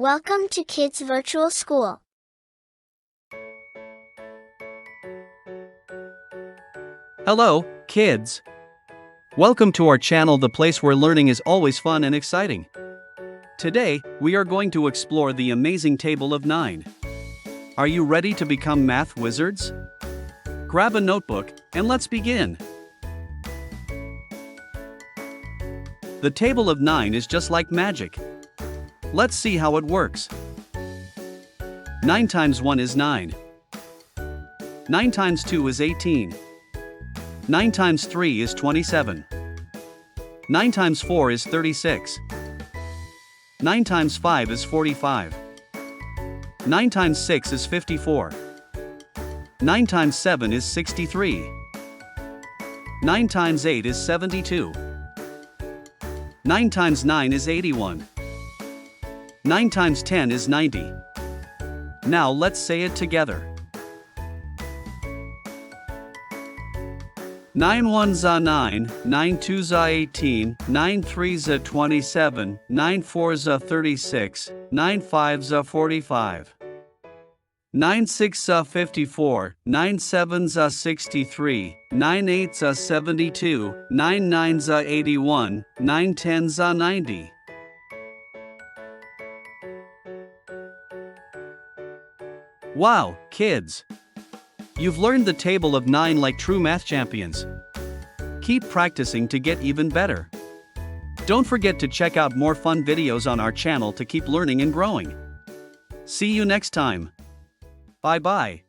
Welcome to Kids Virtual School. Hello, kids. Welcome to our channel, the place where learning is always fun and exciting. Today, we are going to explore the amazing table of 9. Are you ready to become math wizards? Grab a notebook, and let's begin. The table of 9 is just like magic. Let's see how it works. 9 times 1 is 9. 9 times 2 is 18. 9 times 3 is 27. 9 times 4 is 36. 9 times 5 is 45. 9 times 6 is 54. 9 times 7 is 63. 9 times 8 is 72. 9 times 9 is 81. 9 times 10 is 90. Now let's say it together. 9 1s are 9, 9 2s are 18, 9 3s are 27, 9 4s are 36, 9 5s are 45. 9 6s are 54, 9 7s are 63, 9 8s are 72, 9 9s are 81, 9 10s are 90. Wow, kids! You've learned the table of 9 like true math champions. Keep practicing to get even better. Don't forget to check out more fun videos on our channel to keep learning and growing. See you next time. Bye-bye.